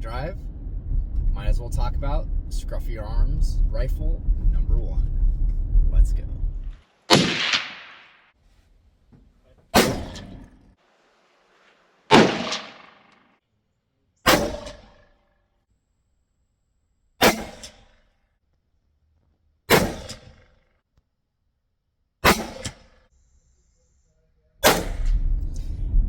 drive, might as well talk about Scruffy Arms rifle number 1. Let's go.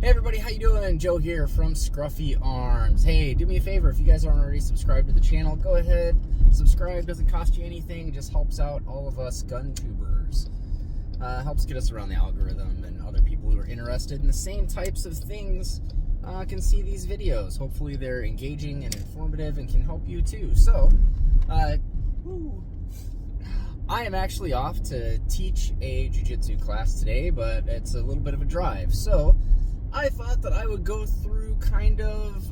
Hey everybody, how you doing? Joe here from Scruffy Arms. Hey, do me a favor, if you guys aren't already subscribed to the channel, go ahead, subscribe. Doesn't cost you anything, just helps out all of us gun tubers. Helps get us around the algorithm, and other people who are interested in the same types of things can see these videos. Hopefully they're engaging and informative and can help you too. So, I am actually off to teach a jiu-jitsu class today, but it's a little bit of a drive. So I thought that I would go through kind of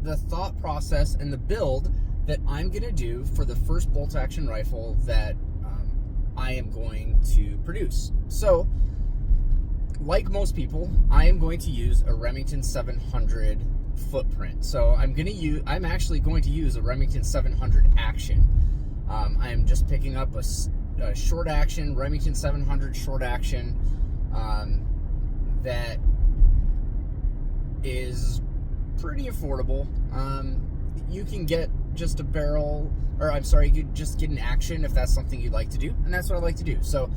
the thought process and the build that I'm going to do for the first bolt-action rifle that I am going to produce. So, like most people, I am going to use a Remington 700 footprint. So I'm actually going to use a Remington 700 action. I am just picking up a short action, Remington 700 short action, that is pretty affordable. You can get just a barrel, or I'm sorry, you could just get an action if that's something you'd like to do, and that's what I like to do. So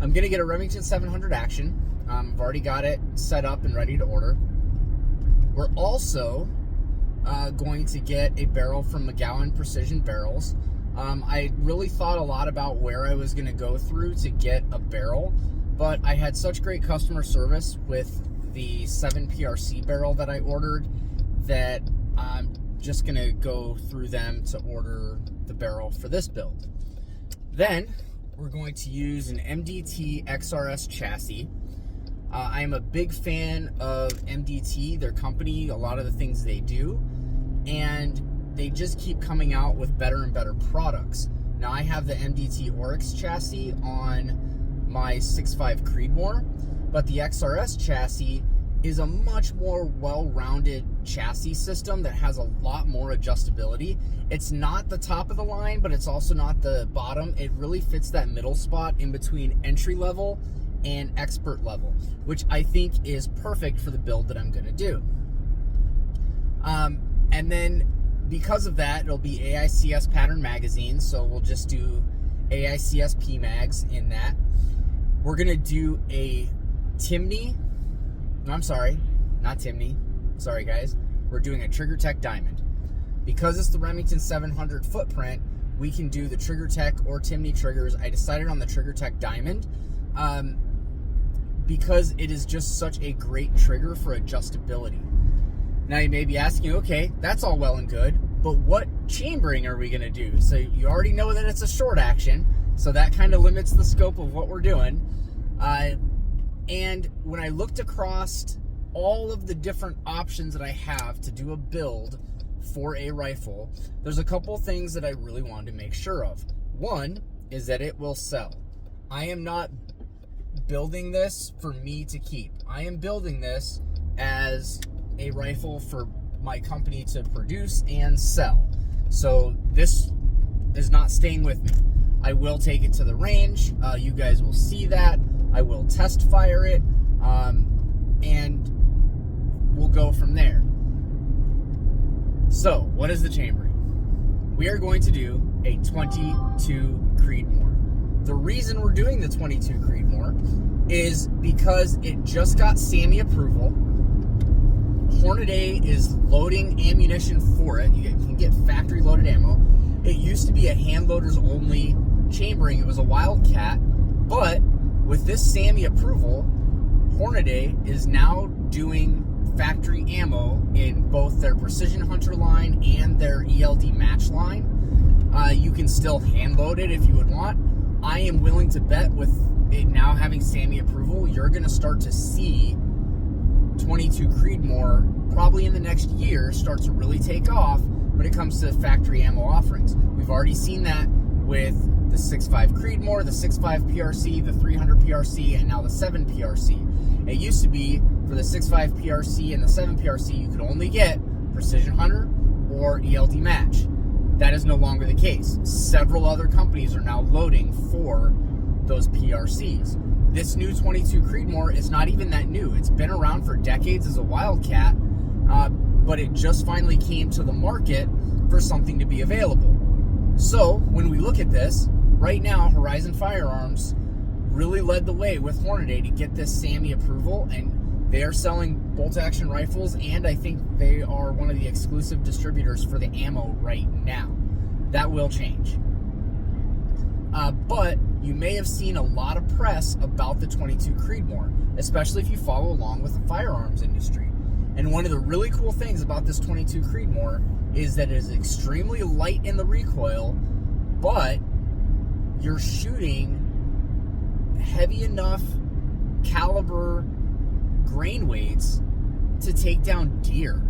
I'm gonna get a Remington 700 action. I've already got it set up and ready to order. We're also going to get a barrel from McGowan Precision Barrels. I really thought a lot about where I was gonna go through to get a barrel, but I had such great customer service with the 7PRC barrel that I ordered that I'm just gonna go through them to order the barrel for this build. Then we're going to use an MDT XRS chassis. I am a big fan of MDT, their company, a lot of the things they do, and they just keep coming out with better and better products. Now I have the MDT Oryx chassis on my 6.5 Creedmoor, but the XRS chassis is a much more well-rounded chassis system that has a lot more adjustability. It's not the top of the line, but it's also not the bottom. It really fits that middle spot in between entry level and expert level, which I think is perfect for the build that I'm gonna do. And then because of that, it'll be AICS pattern magazines, so we'll just do AICS PMags in that. We're gonna do a Timney, no, I'm sorry, not Timney, sorry guys, we're doing a TriggerTech Diamond. Because it's the Remington 700 footprint, we can do the TriggerTech or Timney triggers. I decided on the TriggerTech Diamond because it is just such a great trigger for adjustability. Now you may be asking, okay, that's all well and good, but what chambering are we gonna do? So you already know that it's a short action, so that kind of limits the scope of what we're doing. And when I looked across all of the different options that I have to do a build for a rifle, there's a couple things that I really wanted to make sure of. One is that it will sell. I am not building this for me to keep. I am building this as a rifle for my company to produce and sell. So this is not staying with me. I will take it to the range. You guys will see that. I will test fire it, and we'll go from there. So, what is the chambering? We are going to do a 22 Creedmoor. The reason we're doing the 22 Creedmoor is because it just got SAAMI approval. Hornady is loading ammunition for it. You can get factory loaded ammo. It used to be a hand loaders only chambering. It was a Wildcat, but with this SAAMI approval, Hornady is now doing factory ammo in both their Precision Hunter line and their ELD match line. You can still hand load it if you would want. I am willing to bet with it now having SAAMI approval, you're going to start to see 22 Creedmoor probably in the next year start to really take off when it comes to factory ammo offerings. We've already seen that with the 6.5 Creedmoor, the 6.5 PRC, the 300 PRC, and now the 7 PRC. It used to be for the 6.5 PRC and the 7 PRC, you could only get Precision Hunter or ELD Match. That is no longer the case. Several other companies are now loading for those PRCs. This new 22 Creedmoor is not even that new. It's been around for decades as a Wildcat, but it just finally came to the market for something to be available. So when we look at this, right now Horizon Firearms really led the way with Hornady to get this SAAMI approval, and they are selling bolt-action rifles, and I think they are one of the exclusive distributors for the ammo right now. That will change. But you may have seen a lot of press about the 22 Creedmoor, especially if you follow along with the firearms industry. And one of the really cool things about this 22 Creedmoor is that it is extremely light in the recoil, but you're shooting heavy enough caliber grain weights to take down deer.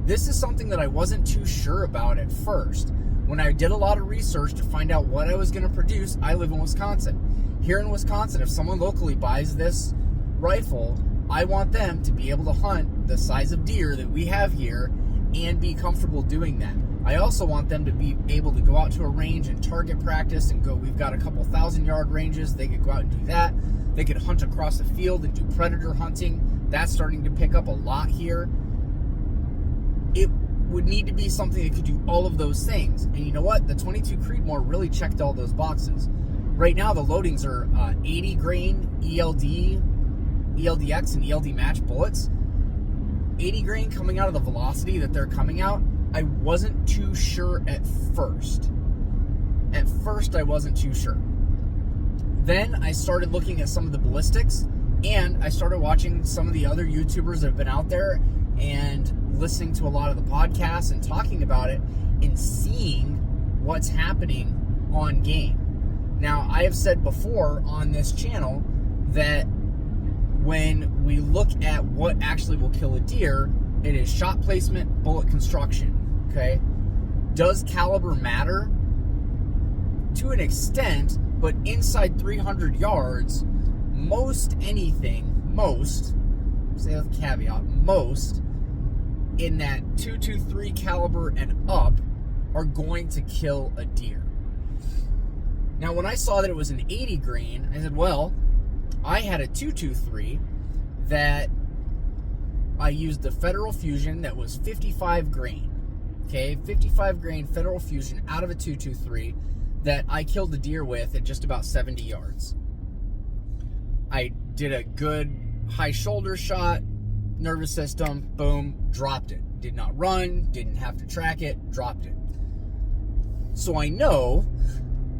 This is something that I wasn't too sure about at first. When I did a lot of research to find out what I was going to produce, I live in Wisconsin. Here in Wisconsin, if someone locally buys this rifle, I want them to be able to hunt the size of deer that we have here and be comfortable doing that. I also want them to be able to go out to a range and target practice and go, we've got a couple 1,000-yard ranges. They could go out and do that. They could hunt across the field and do predator hunting. That's starting to pick up a lot here. It would need to be something that could do all of those things. And you know what? The 22 Creedmoor really checked all those boxes. Right now, the loadings are 80 grain ELD, ELDX, and ELD Match bullets. 80 grain coming out of the velocity that they're coming out, I wasn't too sure at first. At first, I wasn't too sure. Then I started looking at some of the ballistics, and I started watching some of the other YouTubers that have been out there and listening to a lot of the podcasts and talking about it and seeing what's happening on game. Now, I have said before on this channel that when we look at what actually will kill a deer, it is shot placement, bullet construction, okay? Does caliber matter? To an extent, but inside 300 yards, most anything, say with a caveat, most in that 223 caliber and up are going to kill a deer. Now, when I saw that it was an 80 grain, I said, well, I had a 223 that I used the Federal Fusion that was 55 grain. Okay, 55 grain Federal Fusion out of a 223 that I killed the deer with at just about 70 yards. I did a good high shoulder shot, nervous system, boom, dropped it. Did not run, didn't have to track it, dropped it. So I know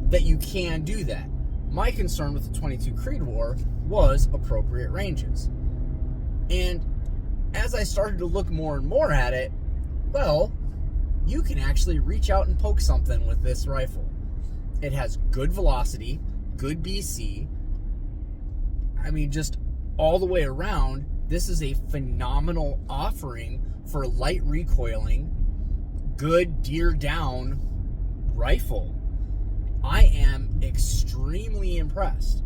that you can do that. My concern with the 22 Creedmoor was appropriate ranges. And as I started to look more and more at it, well, you can actually reach out and poke something with this rifle. It has good velocity, good BC. I mean, just all the way around, this is a phenomenal offering for light recoiling, good deer down rifle. I am extremely impressed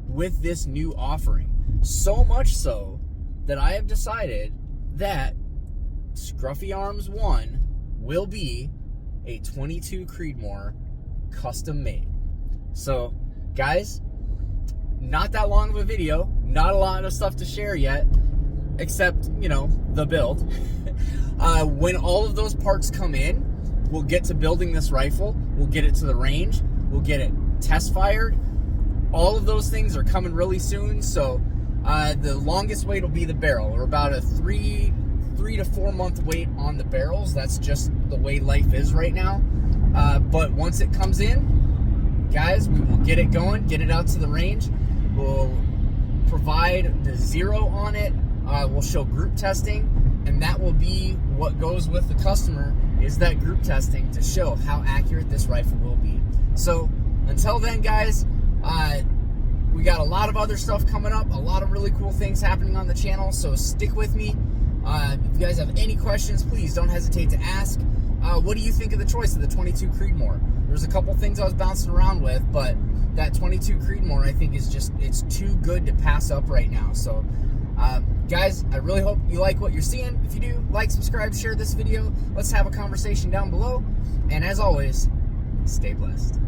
with this new offering. So much so that I have decided that Scruffy Arms 1 will be a 22 Creedmoor custom made. So, guys, not that long of a video, not a lot of stuff to share yet, except, you know, the build. When all of those parts come in, we'll get to building this rifle, we'll get it to the range, we'll get it test fired. All of those things are coming really soon, so the longest wait will be the barrel. We're about a 3 to 4 month wait on the barrels. That's just the way life is right now. But once it comes in, guys, we will get it going, get it out to the range. We'll provide the 0 on it. We'll show group testing, and that will be what goes with the customer, is that group testing to show how accurate this rifle will be. So until then, guys, we got a lot of other stuff coming up, a lot of really cool things happening on the channel, so stick with me. If you guys have any questions, please don't hesitate to ask. What do you think of the choice of the 22 Creedmoor? There's a couple things I was bouncing around with, but that 22 Creedmoor, I think, is just, it's too good to pass up right now. So Guys, I really hope you like what you're seeing. If you do, like, subscribe, share this video. Let's have a conversation down below. And as always, stay blessed.